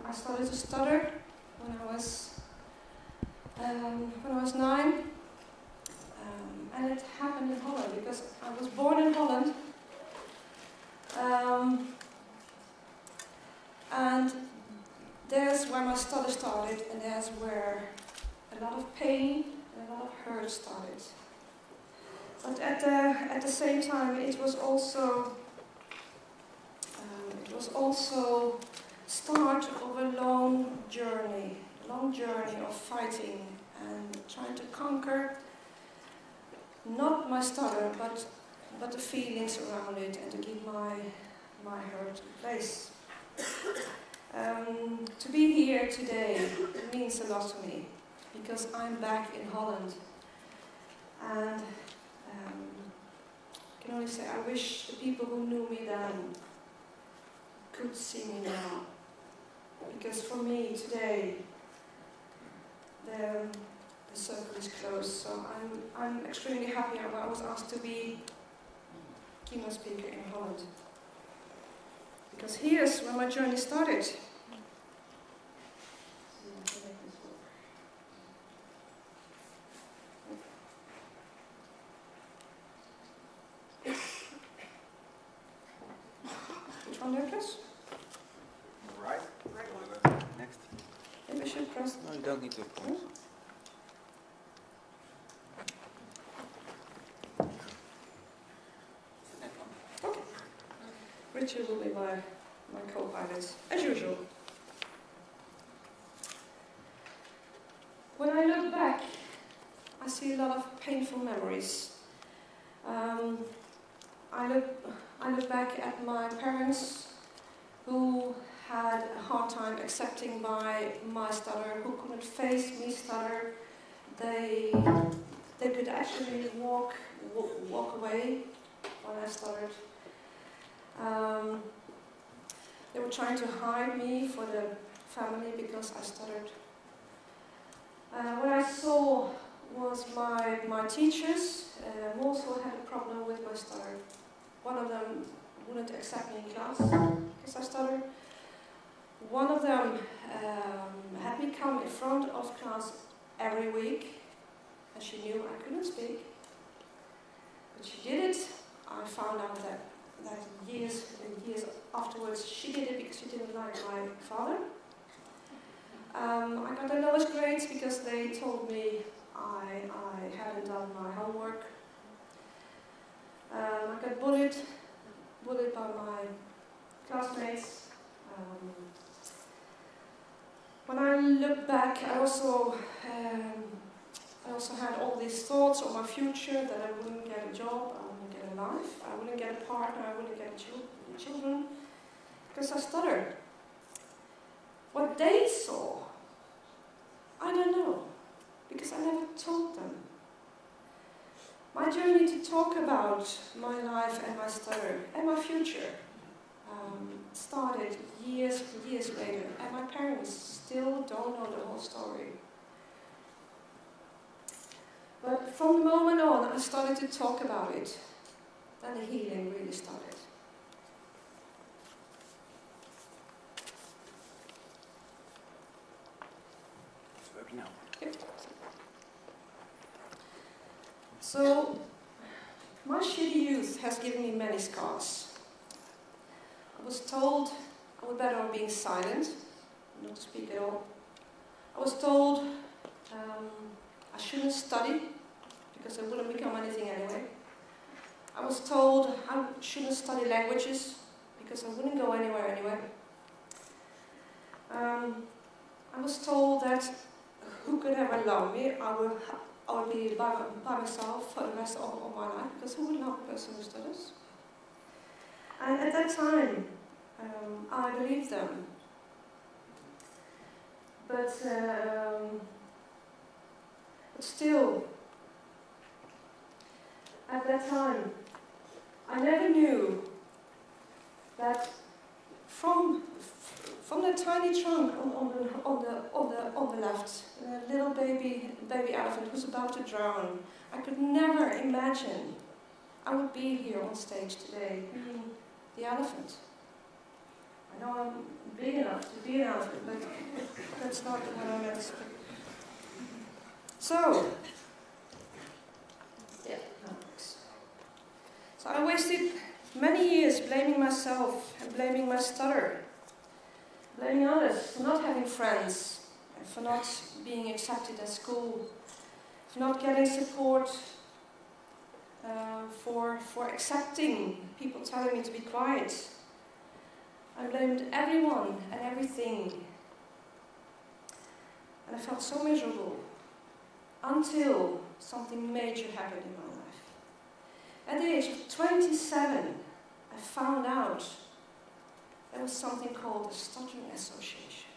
I started to stutter when I was 9, and it happened in Holland because I was born in Holland, and there's where my stutter started, and there's where a lot of pain and a lot of hurt started. But at the same time, it was also start of a long journey of fighting and trying to conquer not my stutter, but the feelings around it, and to give my hurt a place. To be here today means a lot to me, because I'm back in Holland, and I can only say I wish the people who knew me then could see me now, because for me today the circle is closed. So I'm extremely happy I was asked to be keynote speaker in Holland, because here's where my journey started. Which one do I press? Right. Next. Maybe I should press. No, you don't need to press. Okay. Richard will be my co-pilot, as usual. When I look back, I see a lot of painful memories. I look back at my parents, who had a hard time accepting my stutter, who couldn't face me stutter. They could actually walk away when I stuttered. They were trying to hide me for the family because I stuttered. What I saw was my teachers who also had a problem with my stutter. One of them wouldn't accept me in class because I stuttered. One of them had me come in front of class every week, and she knew I couldn't speak. But she did it. I found out that years and years afterwards she did it because she didn't like my father. I got the lowest grades because they told me I hadn't done my homework. I got bullied by my classmates. When I look back, I also had all these thoughts of my future, that I wouldn't get a job, I wouldn't get a life, I wouldn't get a partner, I wouldn't get children, because I stuttered. What they saw, I don't know, because I never told them. My journey to talk about my life and my stutter and my future started years later, and my parents still don't know the whole story. But from the moment on I started to talk about it, then the healing really started. It's working now. Yep. So, my shitty youth has given me many scars. I was told I would better off being silent, not to speak at all. I was told I shouldn't study, because I wouldn't become anything anyway. I was told I shouldn't study languages, because I wouldn't go anywhere anyway. I was told that who could ever love me, I would be by myself for the rest of my life, because who would love a person who stutters? And at that time, I believed them. But still, at that time, I never knew that from the tiny trunk on the left, a little baby elephant who's about to drown, I could never imagine I would be here on stage today, being the elephant. I know I'm big enough to be an elephant, but that's not what I meant. So, yeah, that works. So I wasted many years blaming myself and blaming my stutter, blaming others for not having friends, and for not being accepted at school, for not getting support, for accepting people telling me to be quiet. I blamed everyone and everything. And I felt so miserable until something major happened in my life. At the age of 27, I found out there was something called the Stuttering Association.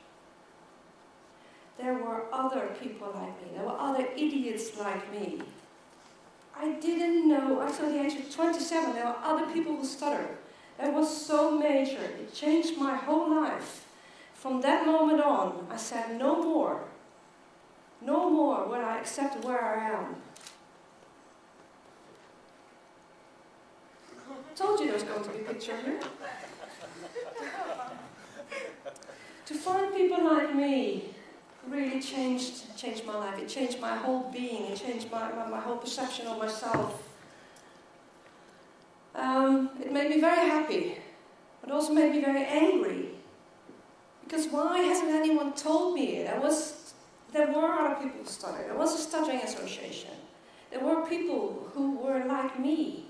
There were other people like me. There were other idiots like me. I didn't know until the age of 27 there were other people who stutter. It was so major. It changed my whole life. From that moment on, I said no more. No more will I accept where I am. Told you there was going to be a picture here. To find people like me really changed my life. It changed my whole being. It changed my whole perception of myself. It made me very happy, but also made me very angry. Because why hasn't anyone told me? There were other people who stuttered. There was a stuttering association. There were people who were like me.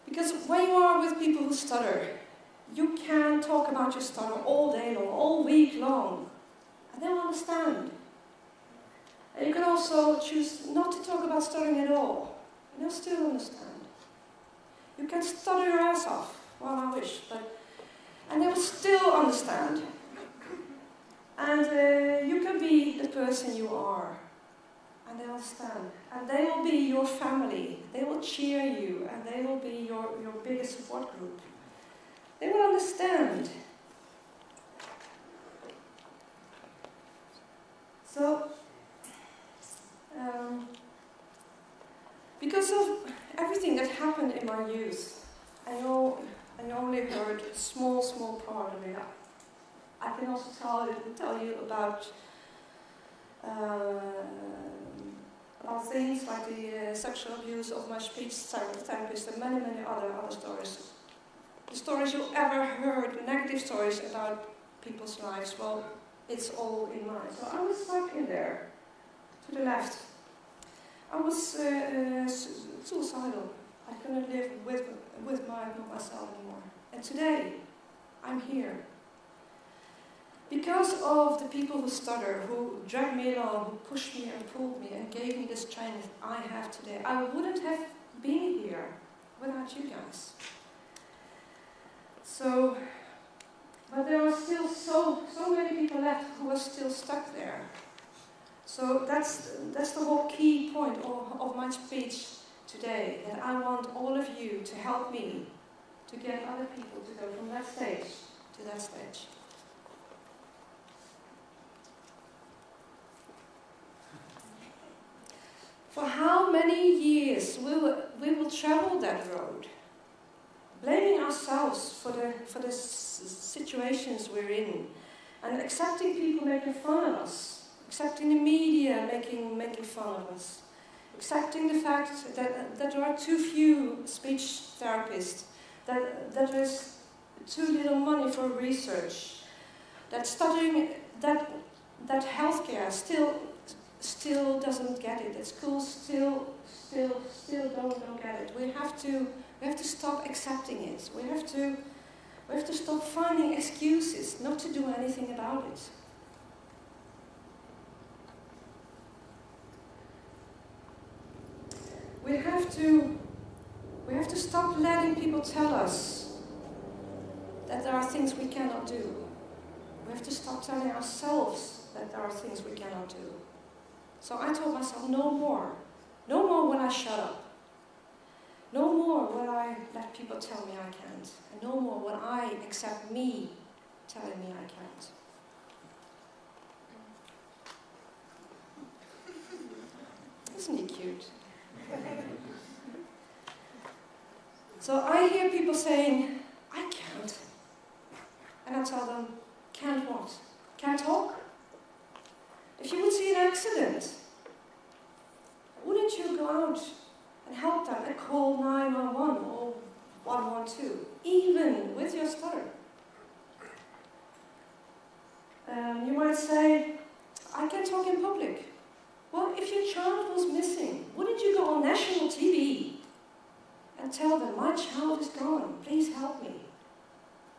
Because when you are with people who stutter, you can talk about your stutter all day long, all week long, and they'll understand. And you can also choose not to talk about stuttering at all, and they'll still understand. You can stutter your ass off, well I wish, and they will still understand. And you can be the person you are, and they will stand. And they will be your family. They will cheer you, and they will be your biggest support group. They will understand. So, because of everything that happened in my youth, I only heard a small part of it. I can also tell you about things like the sexual abuse of my speech therapist and many other stories. The stories you ever heard, negative stories about people's lives, well, it's all in mine. So I was stuck in there, to the left. I was suicidal. I couldn't live with myself anymore. And today, I'm here. Because of the people who stutter, who dragged me along, who pushed me and pulled me and gave me the strength I have today, I wouldn't have been here without you guys. So, but there are still so many people left who are still stuck there. So that's the whole key point of my speech today, that I want all of you to help me to get other people to go from that stage to that stage. For how many years we will travel that road, blaming ourselves for the situations we're in, and accepting people making fun of us, accepting the media making fun of us, accepting the fact that there are too few speech therapists, that there's too little money for research, that stuttering, that healthcare still doesn't get it, that schools still don't get it. We have to stop accepting it. We have to stop finding excuses not to do anything about it. We have to stop letting people tell us that there are things we cannot do. We have to stop telling ourselves that there are things we cannot do. So I told myself, no more. No more will I shut up. No more will I let people tell me I can't. And no more will I accept me telling me I can't. Isn't he cute? So I hear people saying, I can't. And I tell them, can't what? Can't talk? If you would see an accident, wouldn't you go out and help them and call 911 or 112, even with your stutter? You might say, I can talk in public. Well, if your child was missing, wouldn't you go on national TV and tell them, my child is gone, please help me?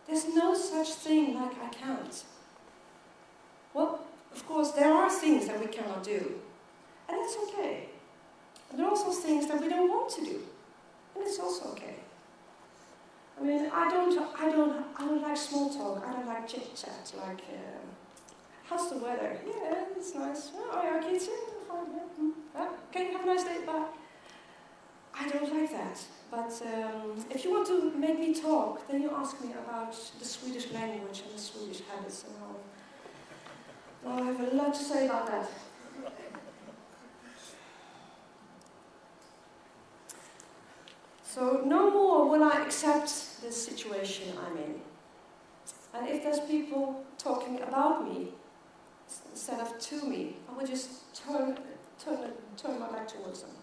There's no such thing like I can't. Well, of course, there are things that we cannot do, and it's okay. And there are also things that we don't want to do, and it's also okay. I mean, I don't like small talk. I don't like chit chat. Like, how's the weather? Yeah, it's nice. Oh, are your kids in? Fine. Yeah. Okay, have a nice day. Bye. I don't like that. But if you want to make me talk, then you ask me about the Swedish language and the Swedish habits, and I'll have a lot to say about that. So no more will I accept this situation I'm in. And if there's people talking about me instead of to me, I will just turn my back towards them.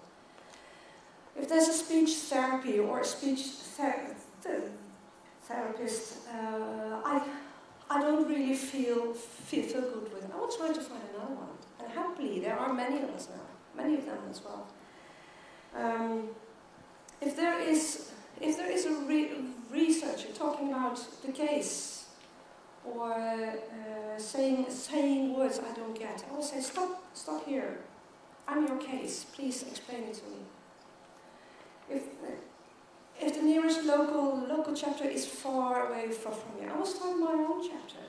If there's a speech therapy or a speech therapist, I don't really feel good with it. I will try to find another one. And happily, there are many of us now, many of them as well. If there is a researcher talking about the case or saying words I don't get, I will say, stop here. I'm your case. Please explain it to me. If the nearest local chapter is far away from me, I will start my own chapter.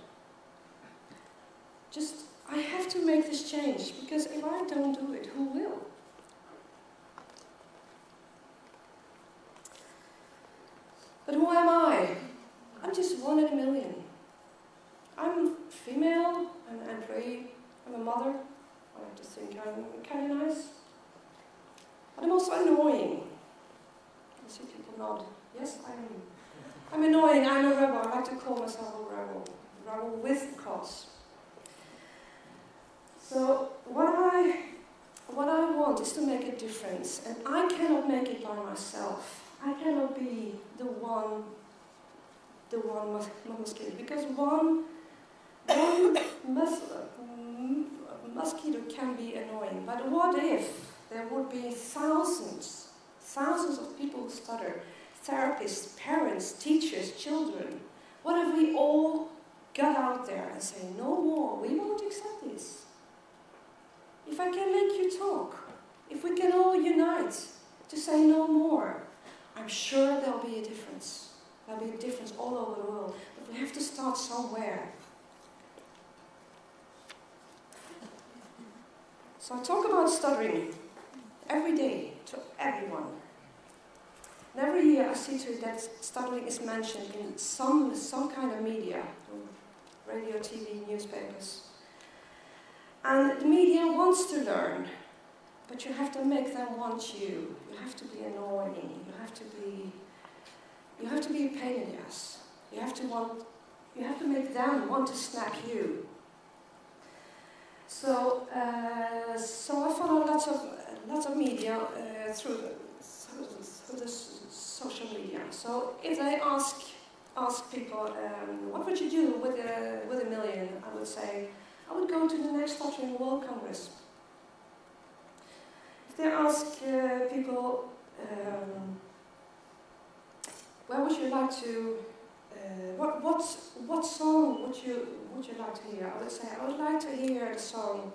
I have to make this change, because if I don't do it, who will? But who am I? I'm just one in a million. I'm female, I'm an employee, I'm a mother. I like to think I'm kind of nice. But I'm also annoying. I see people nod. Yes, I am. I'm annoying, I'm a rebel. I like to call myself a rebel. Rebel with a cause. So what I want is to make a difference, and I cannot make it by myself. I cannot be the one mosquito, because one mosquito can be annoying. But what if there would be thousands of people who stutter, therapists, parents, teachers, children? What if we all got out there and say, no more, we won't accept this? If I can make you talk, if we can all unite to say no more, I'm sure there'll be a difference. There'll be a difference all over the world. But we have to start somewhere. So I talk about stuttering every day to everyone. And every year I see to it that stuttering is mentioned in some kind of media, radio, TV, newspapers. And the media wants to learn, but you have to make them want you. You have to be annoying. You have to be a pain in the ass. You have to make them want to snap you. So I follow lots of media through the social media. So if they ask people, what would you do with a million? I would say, I would go to the next Stuttering World Congress. If they ask people, where would you like to, what song would you like to hear? I would say, I would like to hear the song,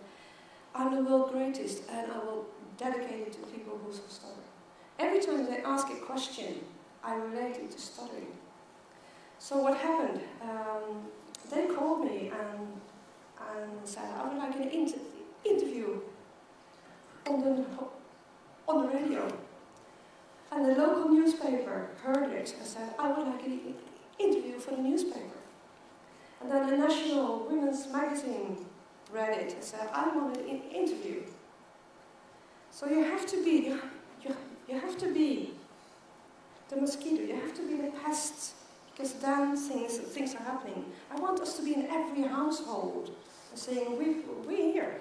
I'm the World's Greatest, and I will dedicate it to people who stutter. Every time they ask a question, I relate it to stuttering. So what happened? They called me and said, I would like an interview on the radio. And the local newspaper heard it and said, I would like an interview for the newspaper. And then the National Women's Magazine read it and said, I want an interview. So you have to be the mosquito, you have to be the pest, because then things are happening. I want us to be in every household and saying, we're here.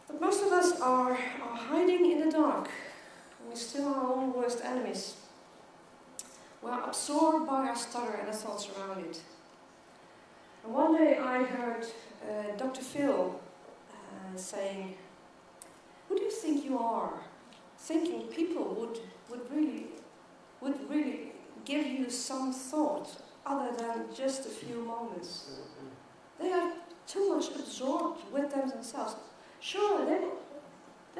But most of us are hiding in the dark, and we're still our own worst enemies. We're absorbed by our stutter and the thoughts around it. And one day I heard Dr. Phil saying, who do you think you are? Thinking people would really give you some thought other than just a few moments. They are too much absorbed with them themselves. Sure, they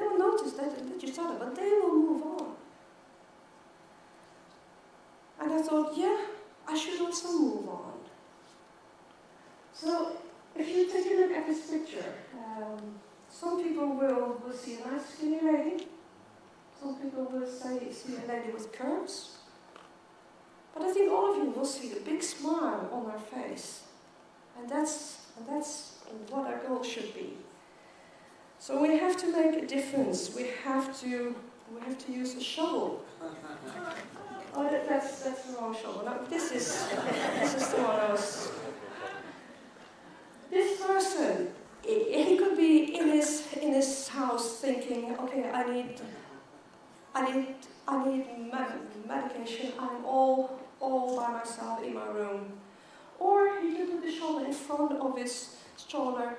will notice that you stutter, but they will move on. And I thought, yeah, I should also move on. So, if you take a look at this picture, some people will see a nice skinny lady. Some people will see a lady with curves. But I think all of you will see the big smile on her face. And that's what our goal should be. So we have to make a difference. We have to use a shovel. Oh, that's the wrong shovel. No, this is the one I was. This person, he could be in his house thinking, okay, I need medication. I'm all by myself in my room. Or he could put the shovel in front of his stroller,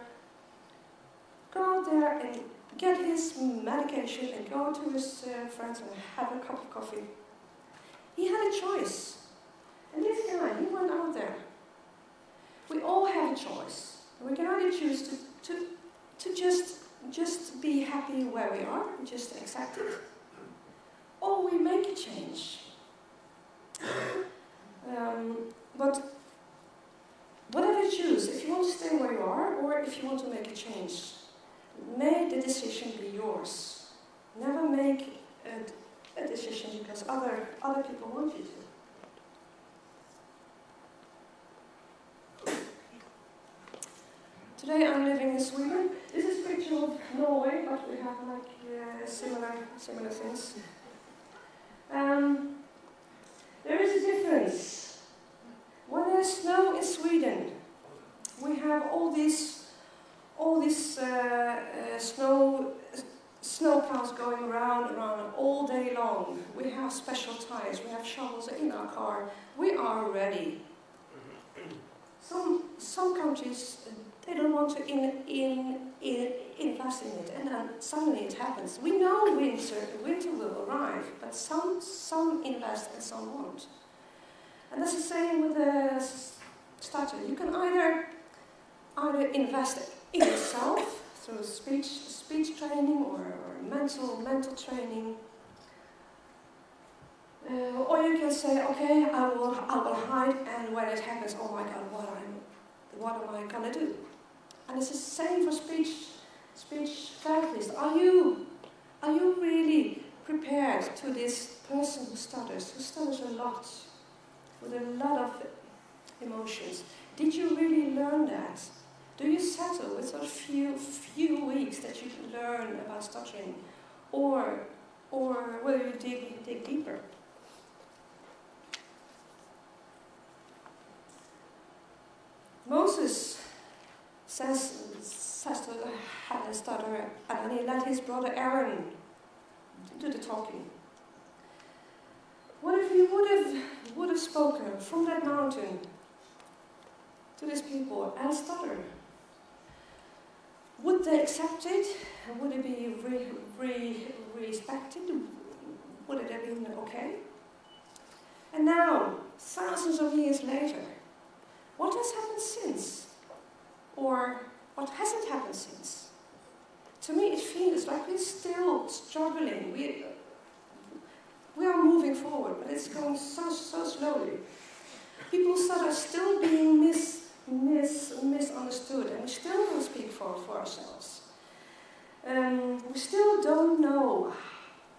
go out there and get his medication and go to his friends and have a cup of coffee. He had a choice. And this guy, he went out there. We all have a choice. We can either choose to just be happy where we are, just accept it, or we make a change. But whatever you choose, if you want to stay where you are, or if you want to make a change, make the decision be yours. Never make a decision because other people want you to. Today I'm living in Sweden. This is a picture of Norway, but we have like similar things. There is a difference. When there's snow in Sweden, we have all these snow plows going around all day long. We have special tires, we have shovels in our car. We are ready. Some countries, they don't want to invest in it, and then suddenly it happens. We know winter will arrive, but some invest and some won't. And that's the same with the Stutter. You can either invest in yourself through speech training or mental training, or you can say, okay, I will hide, and when it happens, oh my God, what am I gonna do? And it's the same for speech therapists. Are you really prepared to this person who stutters a lot, with a lot of emotions? Did you really learn that? Do you settle with a few weeks that you can learn about stuttering, or will you dig deeper? Moses says to had a stutter, and he let his brother Aaron do the talking. What if he would have spoken from that mountain to these people and stuttered? Would they accept it? Would it be respected? Would it have been okay? And now, thousands of years later, what has happened since? Or what hasn't happened since? To me, it feels like we're still struggling. We are moving forward, but it's going so slowly. People are still being misunderstood, and we still don't speak for ourselves. We still don't know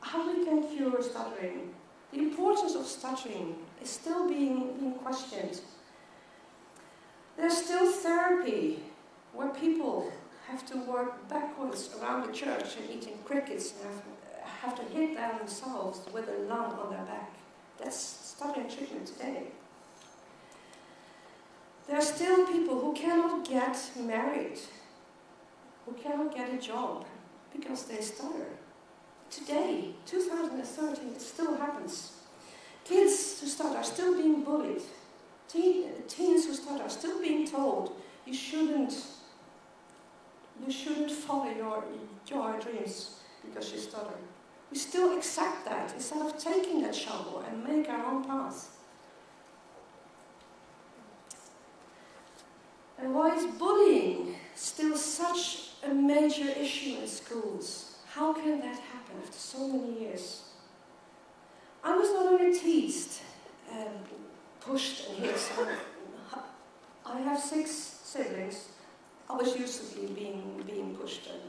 how we can cure stuttering. The importance of stuttering is still being questioned. There's still therapy where people have to work backwards around the church and eating crickets and have to hit themselves with a lump on their back. That's same treatment today. There are still people who cannot get married, who cannot get a job because they stutter. Today, 2013, it still happens. Kids who stutter are still being bullied. Teens who stutter are still being told you shouldn't follow your dreams because you stutter. We still accept that instead of taking that shovel and make our own path. And why is bullying still such a major issue in schools? How can that happen after so many years? I was not only teased, pushed and hit. I have 6 siblings. I was used to being pushed, and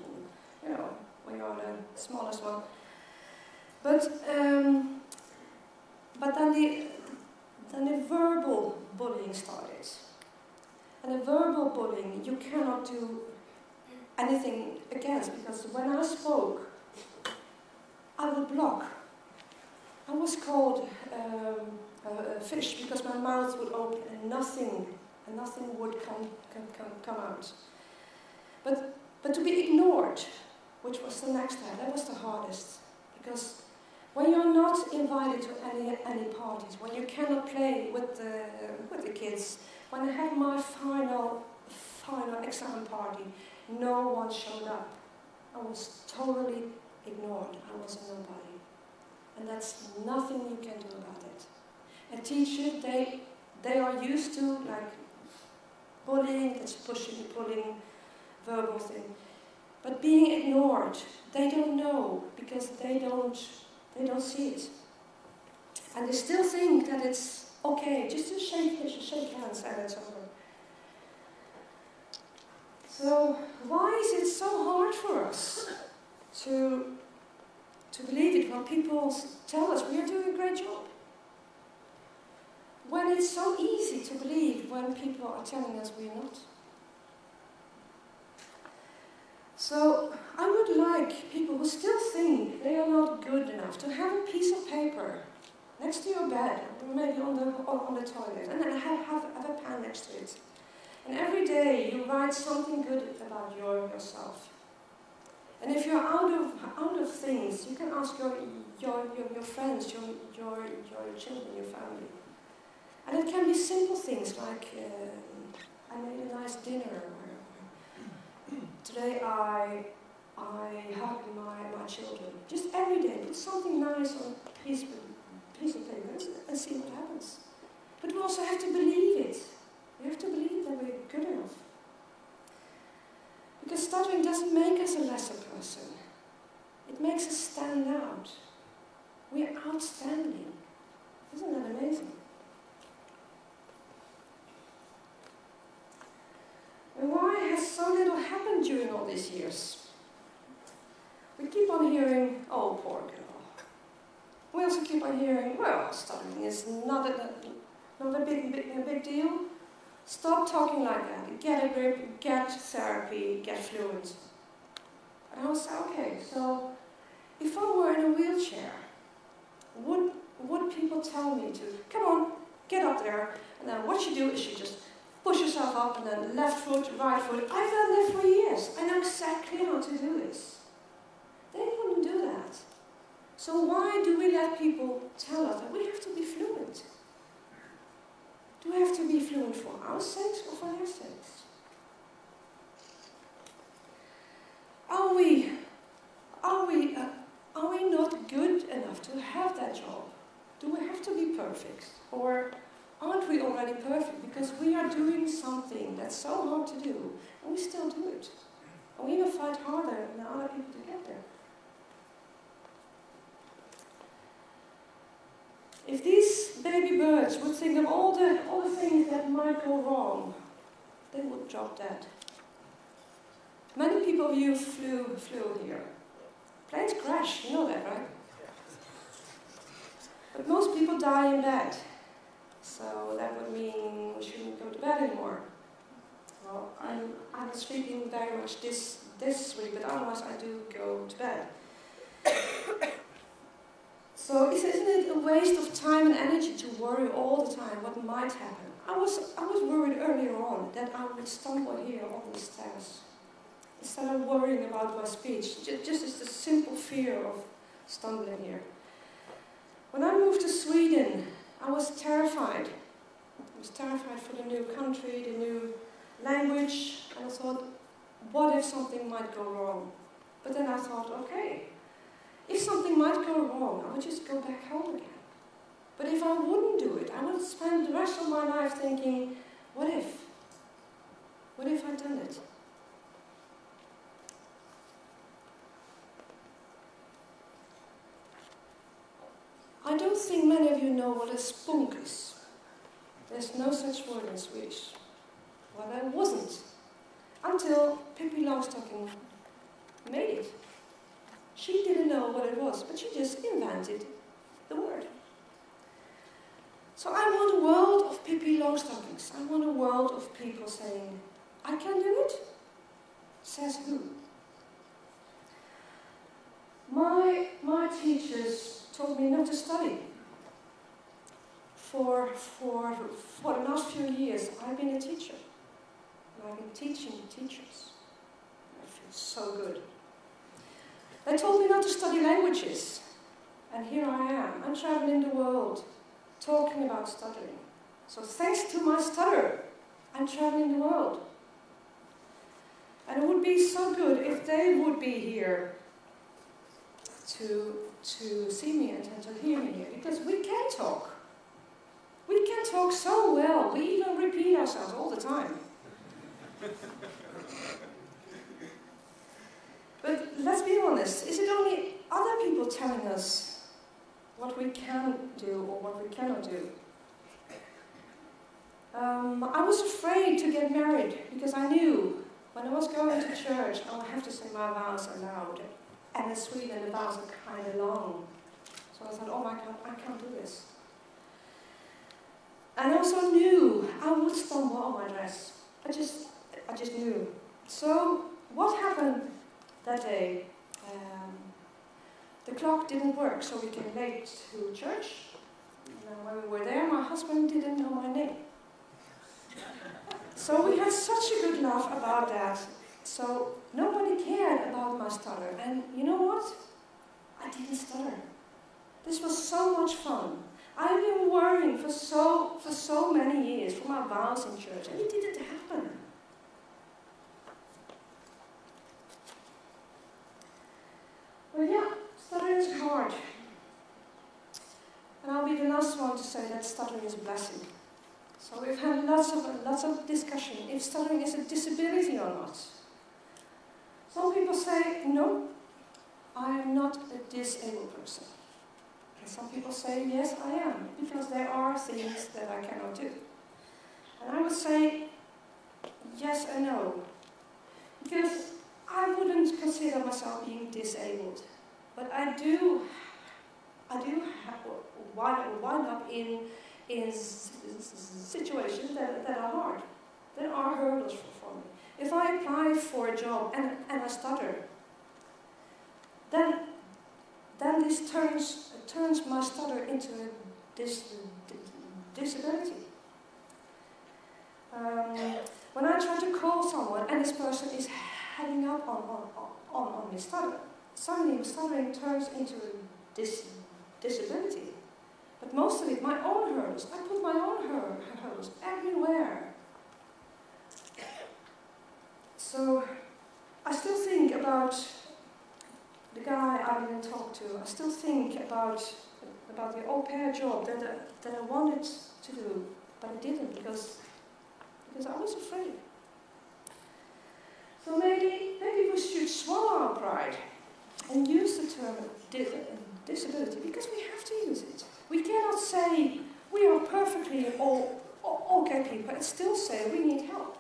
you know, when you're the smallest one. But then the verbal bullying started. And the verbal bullying you cannot do anything against, because when I spoke, I would block. I was called a fish because my mouth would open and nothing would come out. But to be ignored, which was the next step, that was the hardest. Because when you're not invited to any parties, when you cannot play with the kids, when I had my final exam party, no one showed up. I was totally ignored. I was a nobody. And that's nothing you can do about it. A teacher, they are used to like bullying, it's pushing, pulling, verbal thing. But being ignored, they don't know because they don't see it. And they still think that it's okay, just to shake hands and it's over. So why is it so hard for us to believe it when people tell us we are doing a great job? When it's so easy to believe when people are telling us we're not. So I would like people who still think they are not good enough to have a piece of paper next to your bed, or maybe on the toilet, and then have a pen next to it. And every day you write something good about yourself. And if you're out of things, you can ask your friends, your children, your family. And it can be simple things like I made a nice dinner. Today I hugged my children. Just every day, put something nice on a piece of paper and see what happens. But we also have to believe it. We have to believe that we're good enough. Because stuttering doesn't make us a lesser person. It makes us stand out. We're outstanding. Isn't that amazing? And why has so little happened during all these years? We keep on hearing, oh, poor girl. We also keep on hearing, well, stuttering is not a big deal. Stop talking like that. Get a grip, get therapy, get fluent. And I was okay, so if I were in a wheelchair, would people tell me to, come on, get up there, and then what you do is you just push yourself up, and then left foot, right foot. I've done that for years. I know exactly how to do this. They wouldn't do that. So why do we let people tell us that we have to be fluent? Do we have to be fluent for our sakes or for their sakes? Are we not good enough to have that job? Do we have to be perfect? Or aren't we already perfect because we are doing something that's so hard to do, and we still do it? And we even fight harder than other people to get there. If these baby birds would think of all the things that might go wrong, they would drop dead. Many people of you flew here. Planes crash, you know that, right? But most people die in bed. So that would mean we shouldn't go to bed anymore. Well, I'm not sleeping very much this week, but otherwise I do go to bed. So isn't it a waste of time and energy to worry all the time what might happen? I was worried earlier on that I would stumble here on the stairs. Instead of worrying about my speech, just as the simple fear of stumbling here. When I moved to Sweden, I was terrified. I was terrified for the new country, the new language, and I thought, what if something might go wrong? But then I thought, okay, if something might go wrong, I would just go back home again. But if I wouldn't do it, I would spend the rest of my life thinking, what if? What if I'd done it? I don't think many of you know what a spunk is. There's no such word in Swedish. Well, there wasn't. Until Pippi Longstocking made it. She didn't know what it was, but she just invented the word. So I want a world of Pippi Longstockings. I want a world of people saying, I can do it. Says who? My teachers told me not to study. For the last few years, I've been a teacher. And I've been teaching teachers. I feel so good. They told me not to study languages. And here I am. I'm traveling the world, talking about stuttering. So thanks to my stutter, I'm traveling the world. And it would be so good if they would be here to see me and to hear me here, because we can talk. We can talk so well. We even repeat ourselves all the time. But let's be honest, is it only other people telling us what we can do or what we cannot do? I was afraid to get married because I knew when I was going to church I would have to say my vows aloud. And in Sweden the vows are kind of long. So I thought, oh my God, I can't do this. And I also knew I would stumble on my dress. I just knew. So what happened that day? The clock didn't work, so we came late to church. And when we were there, my husband didn't know my name. So we had such a good laugh about that. So nobody cared about my stutter. And you know what? I didn't stutter. This was so much fun. I've been worrying for so many years for my vows in church, and it didn't happen. Well, yeah, stuttering is hard. And I'll be the last one to say that stuttering is a blessing. So we've had lots of discussion if stuttering is a disability or not. Some people say, no, I am not a disabled person. And some people say, yes, I am, because there are things that I cannot do. And I would say, yes and no. Because I wouldn't consider myself being disabled. But I do wind up in situations that are hard. There are hurdles for me. If I apply for a job and I stutter, then this turns my stutter into a disability. When I try to call someone and this person is hanging up on my stutter, suddenly stuttering turns into a disability. But most of it, my own hurdles. I put my own hurdles everywhere. So I still think about the guy I didn't talk to. I still think about the au pair job that I wanted to do, but I didn't because I was afraid. So maybe we should swallow our pride and use the term disability, because we have to use it. We cannot say we are perfectly okay people and still say we need help.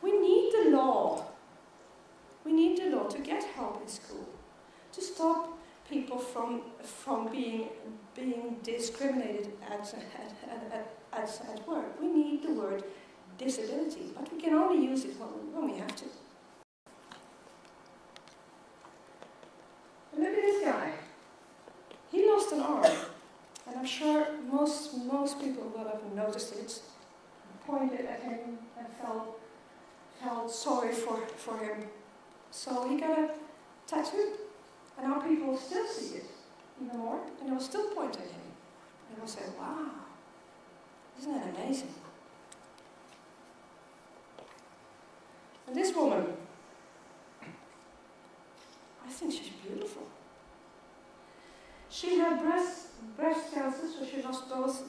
We need the law. We need the law to get help in school, to stop people from being discriminated at work. We need the word disability, but we can only use it when we have to. Look at this guy. He lost arm. And I'm sure most people would have noticed it, pointed at him and felt sorry for him. So he got a tattoo. And now people still see it even more, and they'll still point at him. And they'll say, wow, isn't that amazing? And this woman, I think she's beautiful. She had breast cancer, so she lost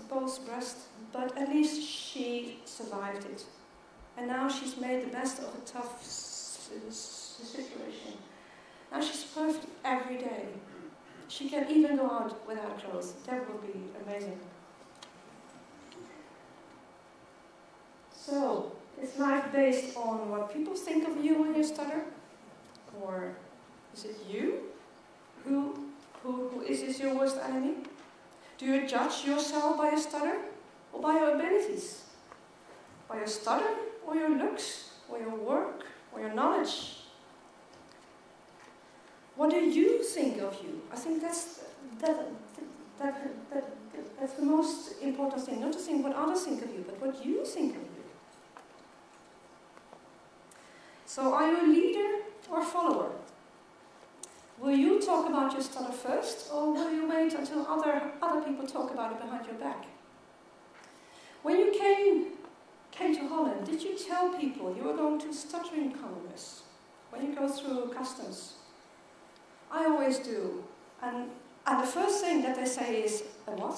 both breasts, but at least she survived it. And now she's made the best of a tough situation. Now she's perfect every day. She can even go out without clothes. That would be amazing. So, is life based on what people think of you when you stutter? Or is it you? Who is your worst enemy? Do you judge yourself by your stutter or by your abilities? By your stutter or your looks or your work or your knowledge? What do you think of you? I think that's the most important thing. Not to think what others think of you, but what you think of you. So are you a leader or a follower? Will you talk about your stutter first, or will you wait until other people talk about it behind your back? When you came to Holland, did you tell people you were going to Stuttering Congress? When you go through customs? I always do. And the first thing that they say is, a what?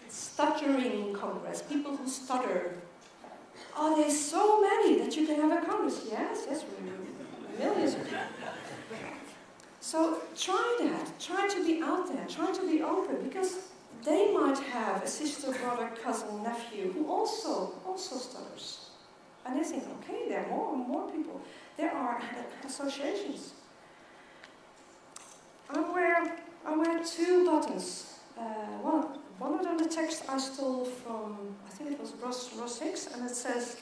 Stuttering Congress. People who stutter. Oh, there's so many that you can have a congress. Yes, millions of people. So try that. Try to be out there. Try to be open, because they might have a sister, brother, cousin, nephew who also stutters. And they think, okay, there are more and more people. There are associations. I wear two buttons. One of them, the text I stole from, I think it was Row 6, and it says,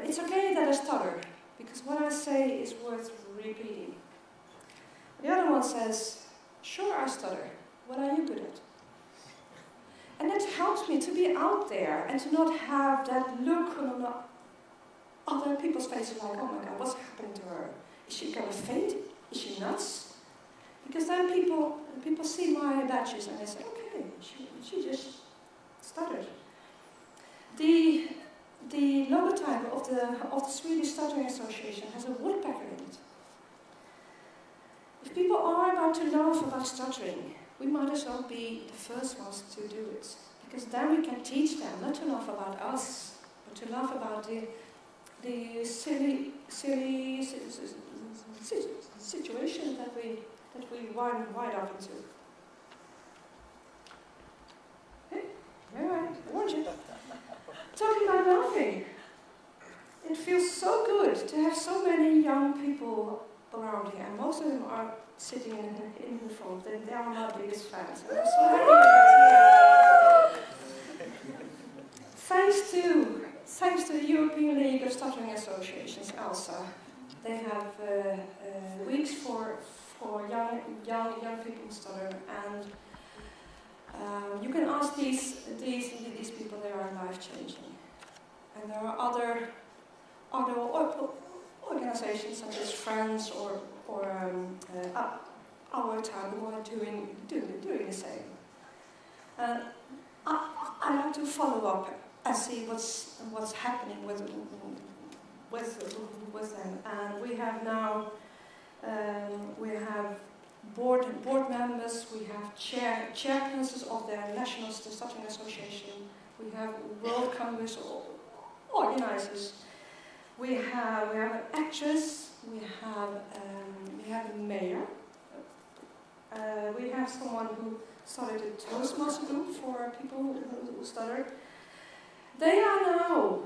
it's okay that I stutter, because what I say is worth repeating. The other one says, sure I stutter, what are you good at? And that helps me to be out there and to not have that look on other people's faces like, oh my God, what's happening to her? Is she going to faint? Is she nuts? Because then people see my badges and they say, okay, she just stuttered. The logotype of the Swedish Stuttering Association has a woodpecker in it. If people are about to laugh about stuttering, we might as well be the first ones to do it. Because then we can teach them not to laugh about us, but to laugh about the silly situation that we wind up into. Hey, alright, I warned you. Talking about laughing. It feels so good to have so many young people around here, and most of them are sitting in the front. They are my biggest fans. And I'm so happy. Thanks to the European League of Stuttering Associations, ELSA, they have weeks for young people who stutter, and you can ask these people. They are life-changing. And there are other organizations such as Friends or Our Time who are doing the same. And I like to follow up and see what's happening with them. And we have now board members. We have chairpersons of the National Stuttering Association. We have World Congress organizers. We have an actress. We have a mayor. We have someone who started a Toastmaster group for people who stutter. They are now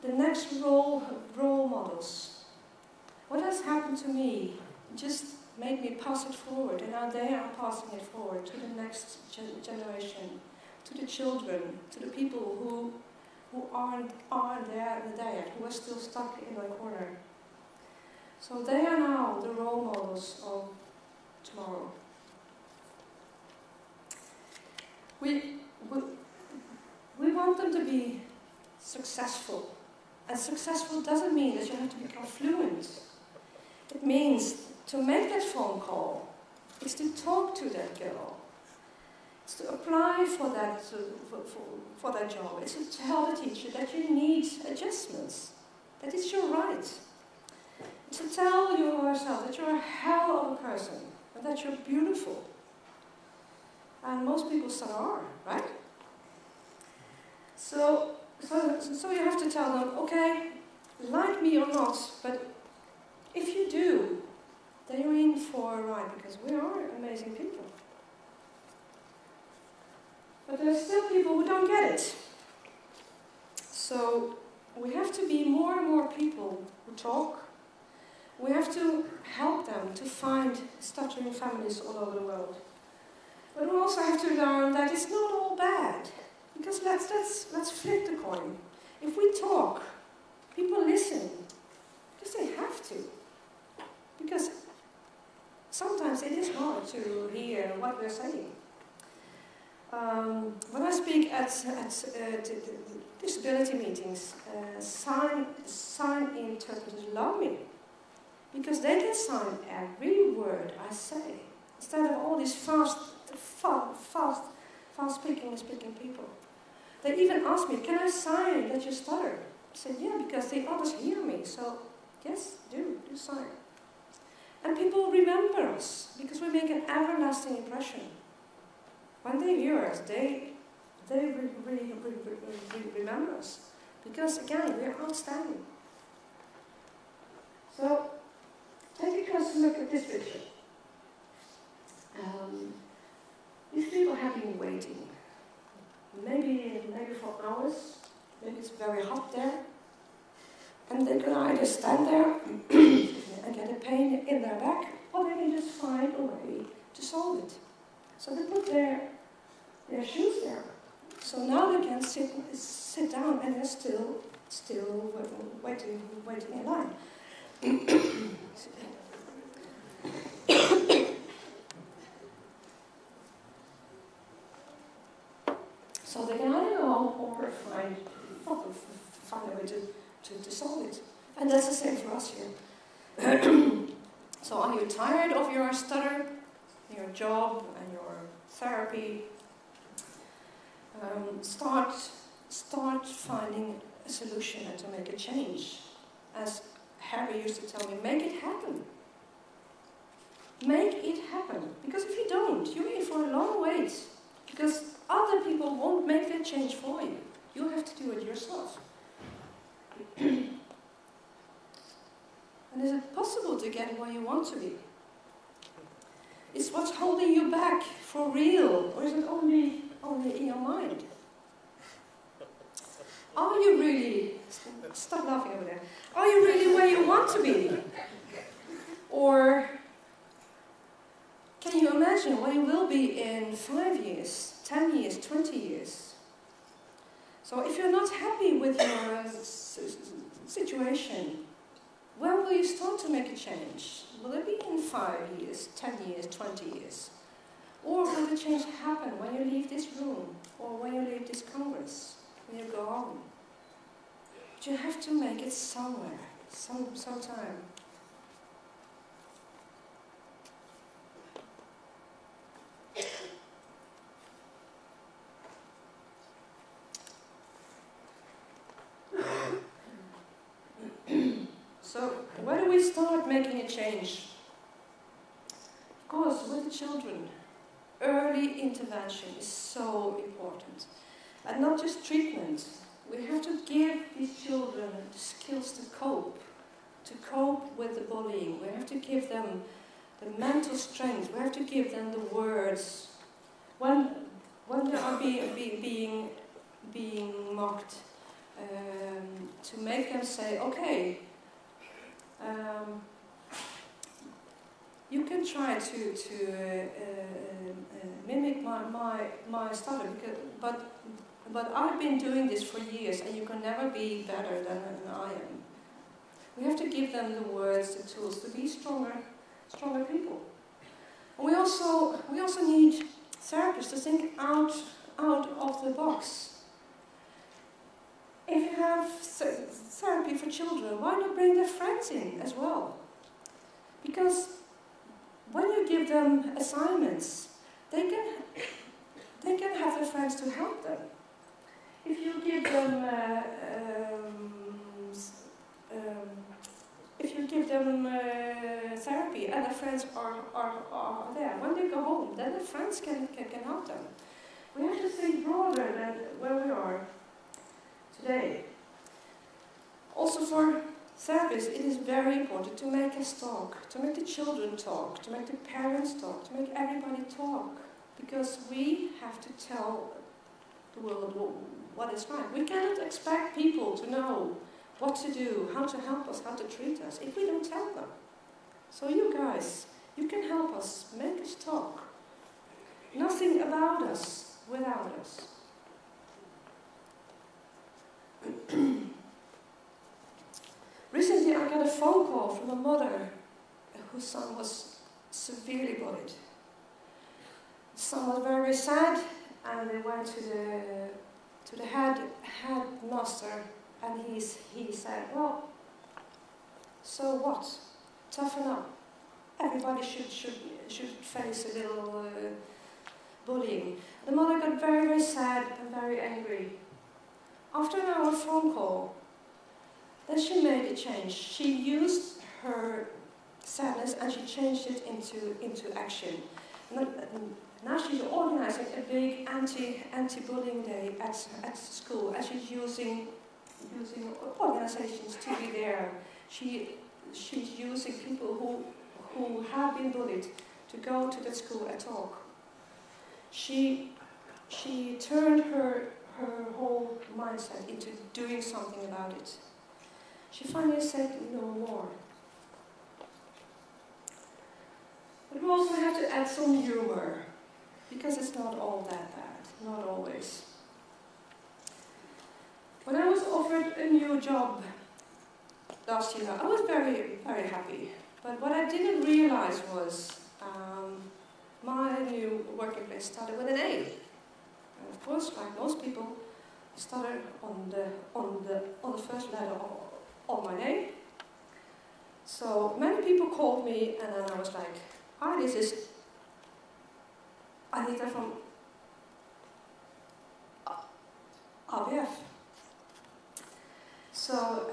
the next role models. What has happened to me just made me pass it forward, and now they are passing it forward to the next generation, to the children, to the people who aren't there in the diet, who are still stuck in the corner. So they are now the role models of tomorrow. We want them to be successful. And successful doesn't mean that you have to become fluent. It means to make that phone call. It's to talk to that girl. It's to apply for that, for that job. It's to tell the teacher that you need adjustments, that it's your right. It's to tell yourself that you're a hell of a person and that you're beautiful. And most people still are, right? So you have to tell them, okay, like me or not, but if you do, then you're in for a ride, because we are amazing people. But there are still people who don't get it. So we have to be more and more people who talk. We have to help them to find stuttering families all over the world. But we also have to learn that it's not all bad. Because let's flip the coin. If we talk, people listen. Because they have to. Because sometimes it is hard to hear what we're saying. When I speak at disability meetings, sign interpreters love me. Because they can sign every word I say. Instead of all these fast speaking people. They even ask me, can I sign that you stutter? I said, yeah, because the others hear me. So, yes, do sign. And people remember us, because we make an everlasting impression. When they hear us, they really remember us. Because, again, we're outstanding. So, take a closer look at this picture. These people have been waiting. Maybe for hours. Maybe it's very hot there. And they can either stand there and get a pain in their back, or they can just find a way to solve it. So they put their shoes there. So now they can sit down, and they're still waiting in line. So they can either go or find a way to solve it. And that's the same for us here. So are you tired of your stutter, your job and your therapy? Start finding a solution and to make a change. As Harry used to tell me, make it happen. Make it happen. Because if you don't, you're in for a long wait. Because other people won't make that change for you. You have to do it yourself. And is it possible to get where you want to be? Is what's holding you back for real? Or is it only in your mind? Are you really, stop laughing over there, are you really where you want to be? Or can you imagine where you will be in 5 years, 10 years, 20 years? So if you're not happy with your situation, when will you start to make a change? Will it be in 5 years, 10 years, 20 years? Or will the change happen when you leave this room? Or when you leave this Congress? When you go home? But you have to make it somewhere, sometime. So, where do we start making a change? Of course, with the children. Early intervention is so important. And not just treatment. We have to give these children the skills to cope with the bullying. We have to give them the mental strength. We have to give them the words. When they are being mocked, to make them say, okay, you can try to mimic my stutter, but I've been doing this for years, and you can never be better than I am. We have to give them the words, the tools to be stronger people. And we also need therapists to think out out of the box. If you have therapy for children, why not bring their friends in as well? Because when you give them assignments, they can have their friends to help them. If you give them therapy and their friends are there, when they go home, then their friends can help them. We have to think broader than where we are today. Also for therapists, it is very important to make us talk, to make the children talk, to make the parents talk, to make everybody talk. Because we have to tell the world what is right. We cannot expect people to know what to do, how to help us, how to treat us, if we don't tell them. So you guys, you can help us, make us talk. Nothing about us without us. Recently I got a phone call from a mother whose son was severely bullied. The son was very sad, and they went to the headmaster, and he said, well, so what? Toughen up. Everybody should face a little bullying. The mother got very, very sad and very angry. After an hour phone call, then she made a change. She used her sadness and she changed it into action. Now she's organizing a big anti-bullying day at school, and she's using organizations to be there. She's using people who have been bullied to go to that school and talk. She turned her whole mindset into doing something about it. She finally said no more. But we also have to add some humor, because it's not all that bad, not always. When I was offered a new job last year, I was very, very happy. But what I didn't realize was my new working place started with an A. And of course, like most people, I started on the first letter of my name. So many people called me, and then I was like, hi, this is Anita from ABF. So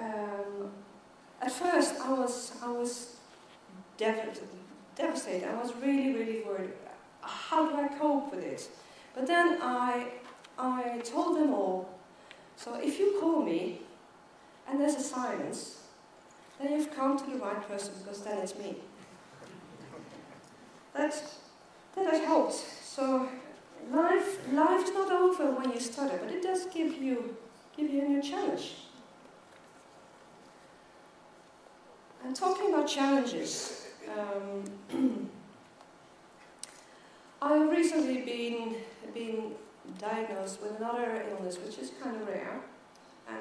at first I was devastated. I was really, really worried. How do I cope with it? But then I told them all, so if you call me and there's a silence, then you've come to the right person, because then it's me. That has helped. So life is not over when you stutter, but it does give you a new challenge. And talking about challenges, I've recently been diagnosed with another illness, which is kind of rare, and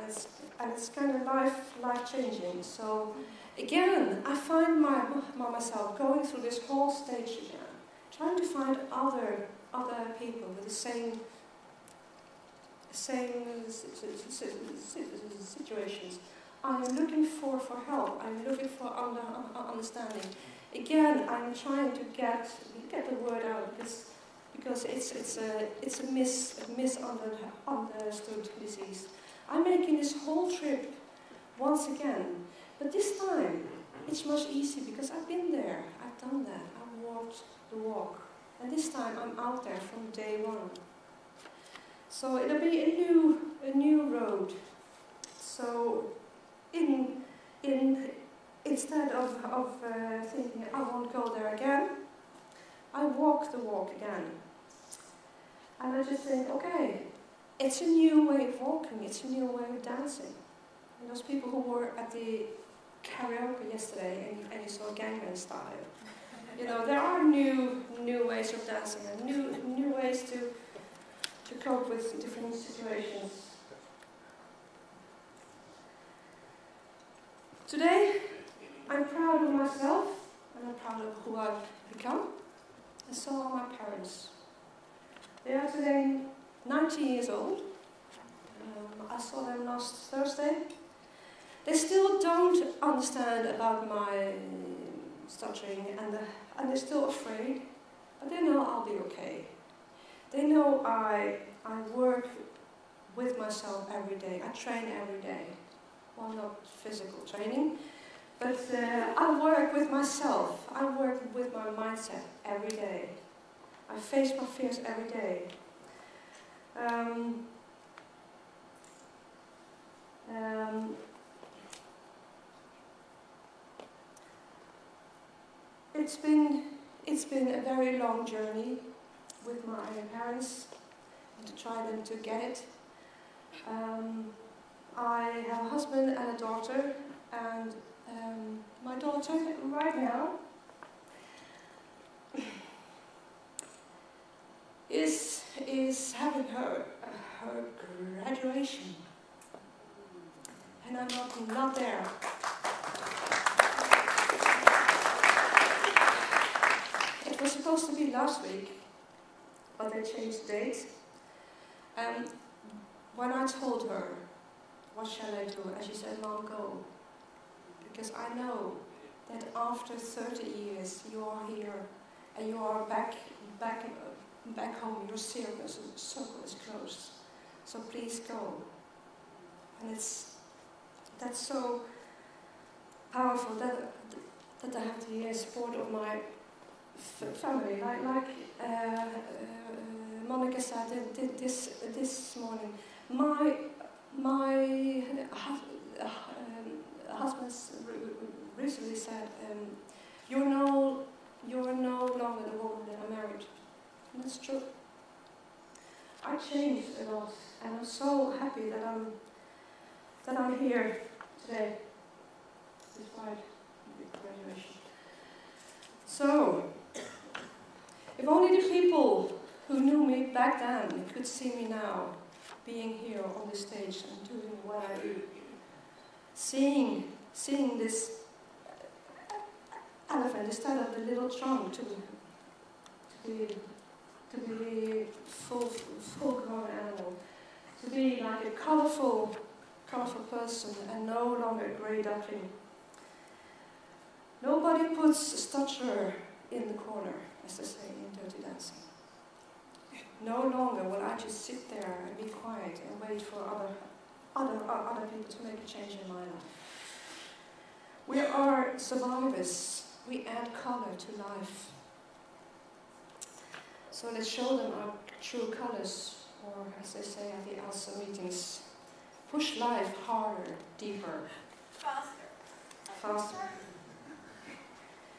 it's kind of life changing. So again, I find myself going through this whole stage again, trying to find other people with the same situations. I'm looking for help. I'm looking for understanding. Again, I'm trying to get the word out, because it's a misunderstood disease. I'm making this whole trip once again, but this time it's much easier because I've been there. I've done that. I've walked the walk, and this time I'm out there from day one. So it'll be a new road. So instead of thinking I won't go there again, I walk the walk again. And I just think, okay, it's a new way of walking, it's a new way of dancing. And those people who were at the karaoke yesterday and you saw Gangnam Style, you know, there are new ways of dancing and new ways to cope with different situations. Today, I'm proud of myself, and I'm proud of who I've become, and so are my parents. They are today 19 years old. I saw them last Thursday. They still don't understand about my stuttering and they're still afraid, but they know I'll be okay. They know I work with myself every day. I train every day. Well, not physical training, but I work with myself. I work with my mindset every day. I face my fears every day. It's been a very long journey with my parents and to try them to get it. I have a husband and a daughter, and my daughter right now is having her graduation, and I'm not there. It was supposed to be last week, but they changed the date. And when I told her, what shall I do? And she said, Mom, go. Because I know that after 30 years you are here and you are back home, your circle is closed. So please go. And that's so powerful that I have the support of my family. Like Monica said this morning, my husband recently said, you're no longer the woman that I married. And that's true. I changed a lot, and I'm so happy that I'm here today, despite the graduation. So, if only the people who knew me back then could see me now, being here on the stage and doing what I do, seeing this elephant instead of the little trunk to be full-grown animal, to be like a colorful person and no longer a grey duckling. Nobody puts a stutterer in the corner, as they say in Dirty Dancing. No longer will I just sit there and be quiet and wait for other people to make a change in my life. We are survivors. We add color to life. So let's show them our true colors, or as they say at the ALSA meetings, push life harder, deeper, faster.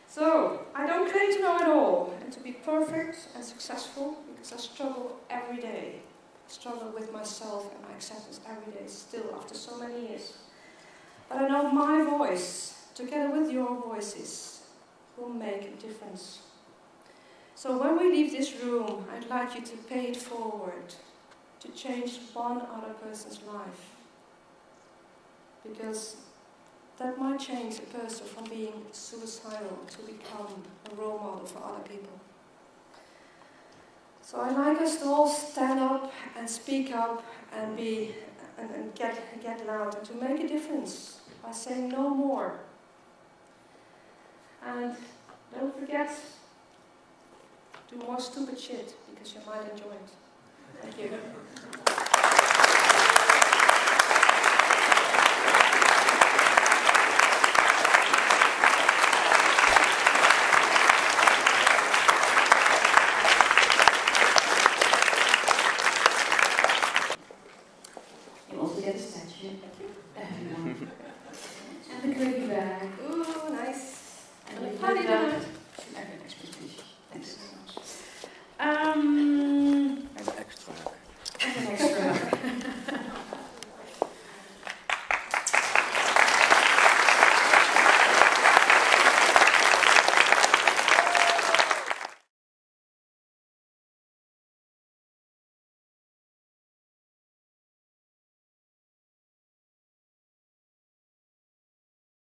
So, I don't claim to know it all and to be perfect and successful, because I struggle every day. I struggle with myself and my acceptance every day, still after so many years. But I know my voice, together with your voices, will make a difference. So when we leave this room, I'd like you to pay it forward, to change one other person's life. Because that might change a person from being suicidal to become a role model for other people. So I'd like us to all stand up and speak up and get loud and to make a difference by saying no more. And don't forget, do more stupid shit, because you might enjoy it. Thank you.